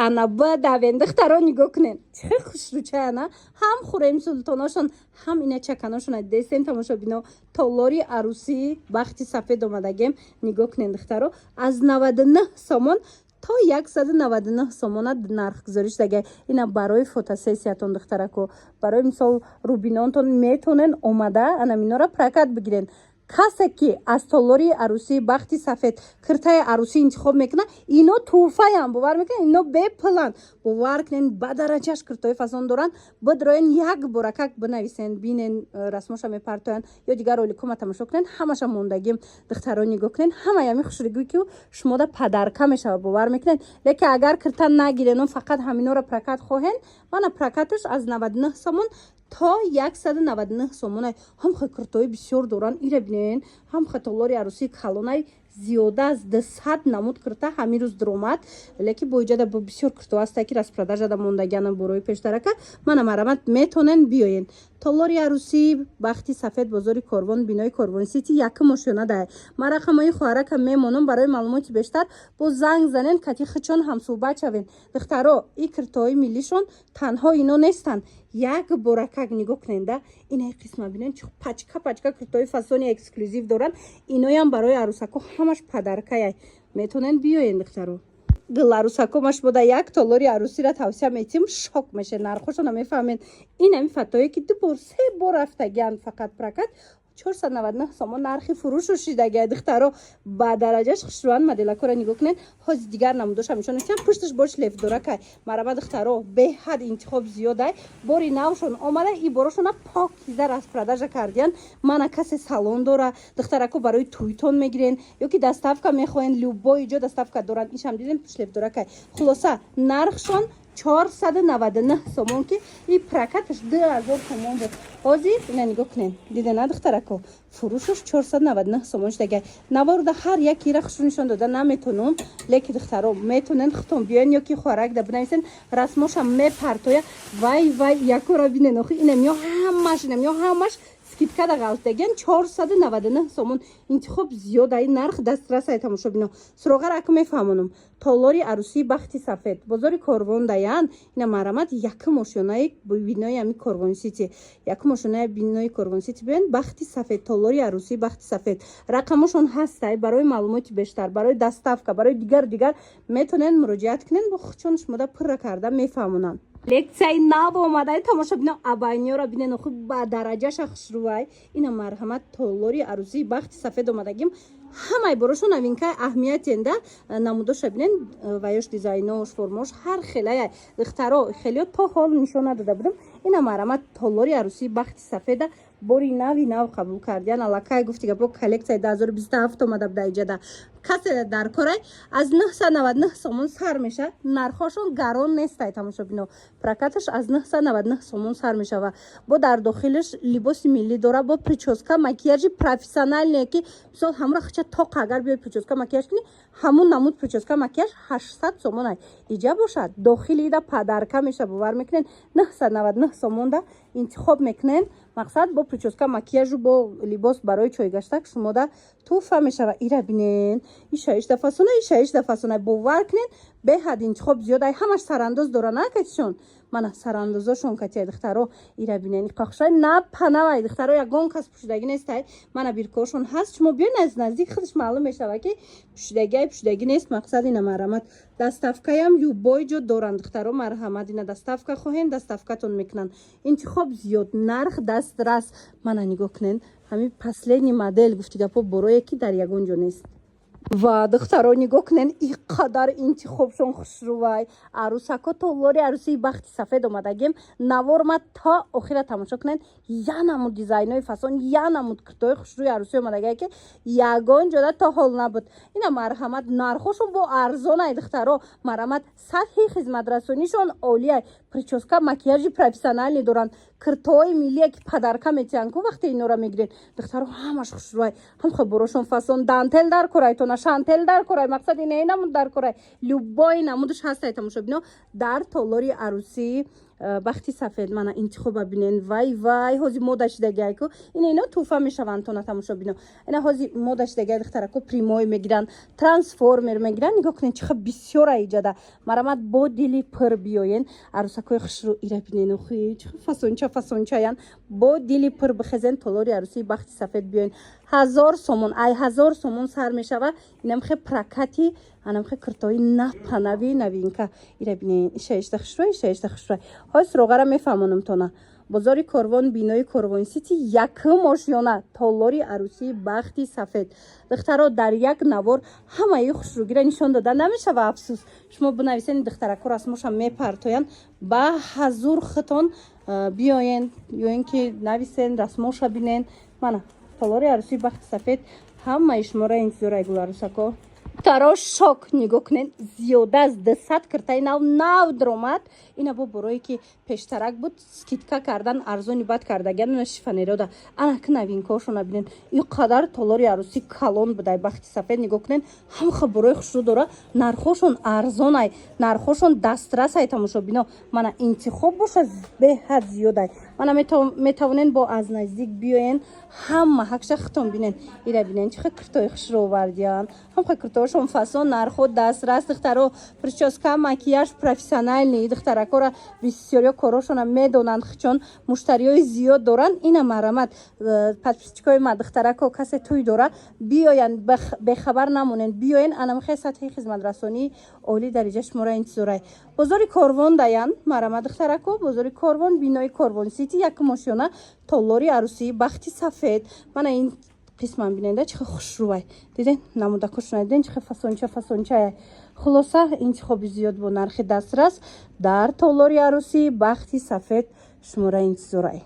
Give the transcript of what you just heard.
ана бадавен духтаро нигоҳ кунен чӣ хушрӯчая на ҳам хӯрем султоношон ҳам ина чаканошона дестем тамошобино толори арӯси бахти сафед омадагем нигоҳ кунен духтаро аз 99 сомон то 199 сомона нархгузорӣ шудага ина барои фотосессиятон духтарако барои мисол рубинонтон метонен омада ана минора прокат бигирен касе ки аз толори арӯсии бахти сафед киртаи арӯсӣ интихоб мекуна ино туҳфаям бовар мекунен ино беплан бовар кунен ба дараҷаш киртои фасон доранд бидроен як боракак бинависен бинен расмоша мепартоянд ё дигар роликома тамошо кунен ҳамаша мондагим духтаро нигоҳ кунен ҳама ями хушрӯгӣ ки шумода падарка мешава бовар мекунен лекин агар кирта нагирену фақат ҳаминора прокат хоҳен вана прокаташ аз 99 сомон то 199 сомонай ҳамхе киртои бисёр доранд ира бинен ҳамхе толори арӯсии калонай зиёда аз 200 намуд кирта ҳамин рӯз диромад лекин боиҷада бо бисёр кирто ҳастай ки распродажада мондагиана борои пештарака мана марамат метонен биёен толори арӯсии бахти сафед бозори корвон бинои корвон сити якум ошёна дай ма рақамои хоҳарака мемонам барои маълумоти бештар бо занг занен кати хичон ҳамсӯҳбат шавен духтаро и киртои миллишон танҳо ино нестанд як боракак нигоҳ куненда инаи қисма бинен чӣ пачка пачка киртои фасони эксклюзив доранд иноям барои арӯсако ҳамаш падаркаяй метонен биёен духтаро дил арӯсакомаш бода як толори арӯсиро тавсия метим шок мешед нархошона мефаҳмен инами фатое ки 2 бор 3 бор рафтагианд фақат прокат 499 сомон нархи фурӯшу шидагия духтаро ба дараҷаш хушрӯанд моделакора нигоҳ кунен ҳози дигар намудошам нишонатиям пушташ бош левдоракай марама духтаро беҳад интихоб зиёдай бори навшон омада и борошона покиза распродажа кардиян мана касе салон дора духтарако барои туйтон мегирен ё ки доставка мехоҳен любой ҷо доставка доранд ишам дидем пуш левдоракай хулоса нархшон 499 сомон ки и прокаташ 2000 сомон буд ҳозир ина нигоҳ кунен дидена духтарако фурӯшаш 499 сомон шудага наворда ҳар якира хушрӯ нишон дода наметонам лекин духтаро метонен хитон биёен ё ки хоҳаракда бинависен расмоша мепартоя вай якора бинен охи инам ё ҳамаш скидкада ғалтагиан 499 сомон интихоб зиёдаи нарх дастрасай тамошобино суроғара аку мефаҳмонам толори арӯсии бахти сафед бозори корвон даян ина марамат якум ошёнаи бинои ами корвон сити якум ошёнаи бинои корвон сити биёен бахти сафед толори арӯсии бахти сафед рақамошон ҳастай барои маълумоти бештар барои доставка барои дигар метонен муроҷиат кунен бо хучон шумода пурра карда мефаҳмонанд лексияи нав омадаи тамошобино абайниёро бинен охи ба дараҷаша хушрӯвай ина марҳамат толори арӯсии бахти сафед омадагим ҳамаи борошон авинкаи аҳамиятенда намудоша бинен ваёш дизайнош формош ҳар хелая духтаро хелиё то ҳол нишон надода будам ина марҳамат толори арӯсии бахти сафеда бори нави нав қабул кардиян аллакай гуфтига бо коллексияи 2027 омада буда иҷада касе дар корай аз 999 сомон сар меша нархошон гарон нестай тамошобино прокаташ аз 999 сомон сар мешава бо дар дохилаш либоси миллӣ дора бо прическа макияжи профессиональне ки мисол ҳамра хича тоқ агар биёй прическа макияж кунӣ ҳамун намуд прическа макияж 800 сомонай иҷа бошад дохили ида падарка меша бовар мекунен 999 сомонда интихоб мекунен мақсад бо прическа макияжу бо либос барои чойгаштак шумода туҳфа мешава ира бинен ишаишда фасонай бовар кунен беҳад интихоб зиёдай ҳамаш сарандоз дора на катишон мана сарандозошон катияй духтаро ира бинен қахшай напанавай духтаро ягон кас пушидагӣ нестай мана биркошон ҳаст шумо биён аз наздик худаш маълум мешава ки пушидагӣ нест мақсад ина марҳамат доставкаям любой ҷо доранд духтаро марҳамат ина доставка хоҳен доставкатон мекунанд интихоб зиёд нарх дастрас мана нигоҳ кунен ҳамин последний модель гуфтигапо борое ки дар ягон ҷо нест ва духтаро нигоҳ кунен ин қадар интихобшон хушрӯвай арӯсако толори арӯсии бахти сафед омадагем наворма то охира тамошо кунен я намуд дизайнои фасон я намуд киртои хушрӯи арӯсӣ омадагия ки ягон ҷода то ҳол набуд ина марҳамат нархошон бо арзонай духтаро марҳамат сатҳи хизматрасонишон олияй прическа макияжи профессионале доранд киртои миллие ки падарка метиҳанд ку вақте инора мегирен духтаро ҳамаш хушрӯвай ҳамхе борошон фасон дантел дар корай тона шантел дар корай мақсад ина намуд дар корай любой намудаш ҳастай тамошобино дар толори арӯсии бахти сафед мана интихоба бинен вай ҳози мода шидагиай ку ино туфа мешаванд тона тамошо бино ина ҳози мода шидагиай духтараку примой мегиранд трансформер мегиранд нигоҳ кунед чиха бисёр аиҷада марамад бо дили пир биёен арӯсакои хушрӯ ира бинен ухи чиха фасончаян бо дили пир бихезен толори арӯсии бахти сафед биёен 1000 сомон ай 1000 сомон сар мешава инамхе прокати анамхе киртои напанави навинка ира бинен ишаишта хушрӯй ҳой суроғара мефаҳмонам тона бозори корвон бинои корвон сити якм ошёна толори арӯсии бахти сафед духтаро дар як навор ҳамаи хушрӯгиро нишон дода намешава афсӯс шумо бинависен духтараку расмоша мепартоянд ба ҳазур хитон биёен ё ин ки нависен расмоша бинен мана толори арӯсии бахти сафед ҳамаи шуморо интизорай гуларӯсако таро шок нигоҳ кунед зиёда аз 200 киртаи нав даромад ина бо борое ки пештарак буд скидка кардан арзони бад кардагиан ина шифонерода анаки навинкаошона бинен инқадар толори арӯси калон будай бахти сафед нигоҳ кунед ҳамха борои хушрӯ дора нархошон арзонай нархошон дастрасай тамошо бино мана интихоб боша беҳад зиёдай мана метавонен бо аз наздик биёен ҳама ҳакша хитон бинен ира бинен чиха киртои хушрӯ овардиян ҳамха киртоошон фасон нархо дастрас духтаро прическа макияж профессиональный духтаракора бисёриё корошона медонанд хичон муштариёи зиёд доранд ина марамад подписчикои ма духтарако касе туй дора биёян бехабар намонен биёен анамхе сатҳи хизматрасонии олӣ дараҷа шуморо интизорай бозори корвон даян марамад духтарако бозори корвон бинои корвон сити якм ошёна толори арӯсии бахти сафед мана ин қисман биненда чиха хушрӯай диден намудакошона диден чиха фасончая хулоса интихоби зиёд бо нархи дастрас дар толори арӯсии бахти сафед шуморо интизорай